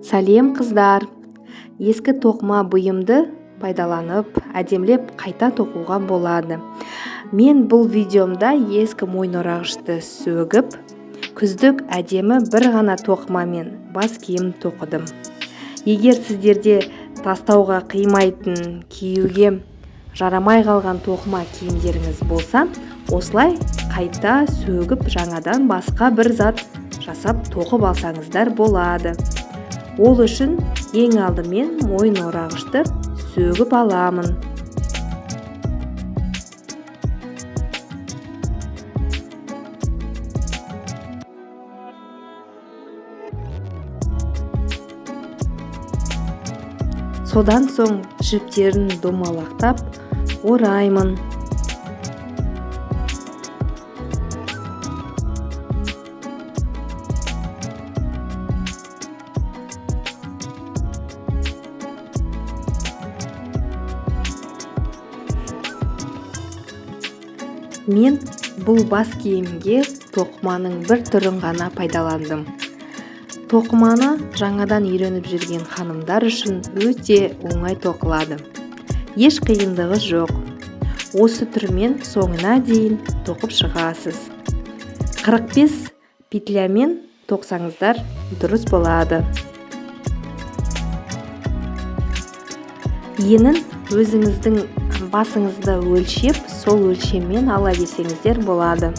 Сәлем қыздар. Ескі тоқыма бұйымды пайдаланып, әдемілеп қайта тоқуға болады. Мен бұл видеомда ескі мойынорағышты сөгіп, күздік әдемі бір ғана тоқымамен бас киім тоқыдым. Егер сіздерде тастауға қимайтын, киюге жарамай қалған тоқыма киімдеріңіз болса, осылай қайта сөгіп жаңадан басқа бір зат жасап тоқып алсаңыздар болады. Ол үшін ең алдымен мойынорағышты сөгіп аламын. Содан соң жіптерін домалақтап ораймын. Мен бұл бас киімге тоқыманың бір түрін ғана пайдаландым. Тоқыманы жаңадан үйреніп жүрген ханымдар үшін өте оңай тоқылады. Еш қиындығы жоқ. Осы түрмен соңына дейін тоқып шығасыз. 45 петлямен тоқсаңыздар дұрыс болады. Енін өзіңіздің басыңызды өлшеп, сол өлшеммен ала берсеңіздер болады.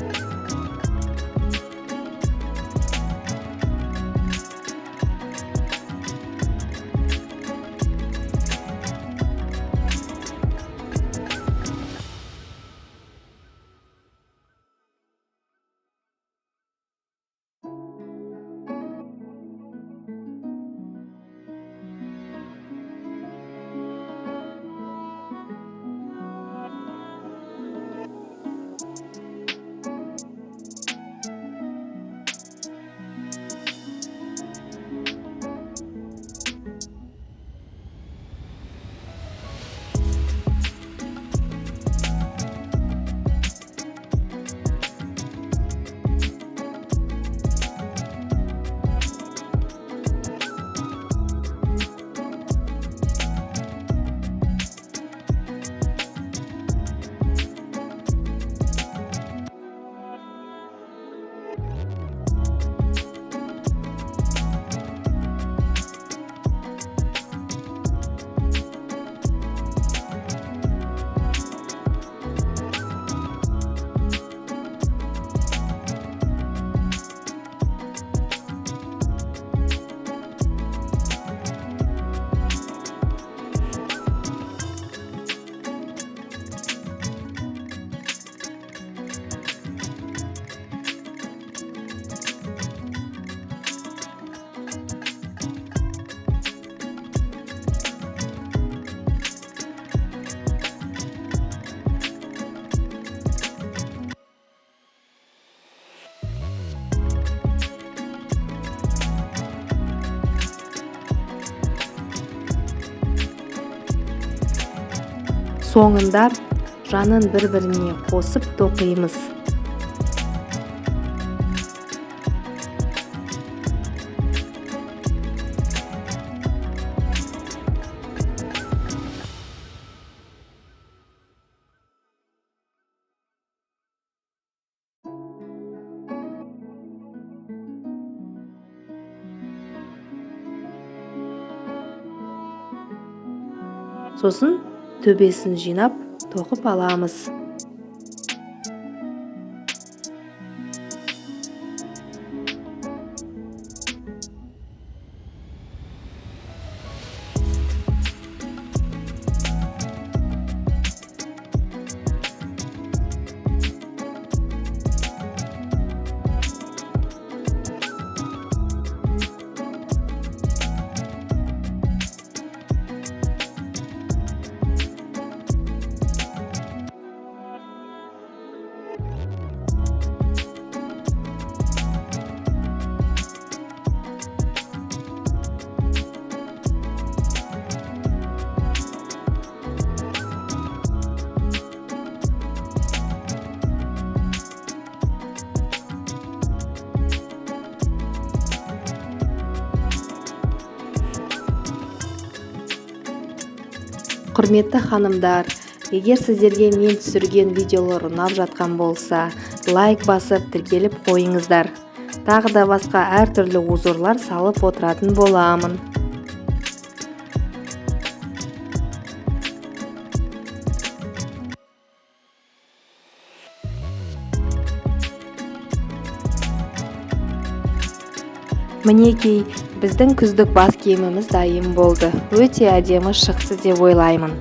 Соңында жанын бір-біріне қосып тоқимыз. Сосын төбесін жинап тоқып аламыз. Құрметті ханымдар, егер сіздерге мен түсірген видеолар ұнап жатқан болса, лайк басып тіркеліп қойыңыздар. Тағы да басқа әртүрлі узурлар салып отыратын боламын. Мінекей, біздің күздік бас киіміміз дайын болды. Өте әдемі шықты деп ойлаймын.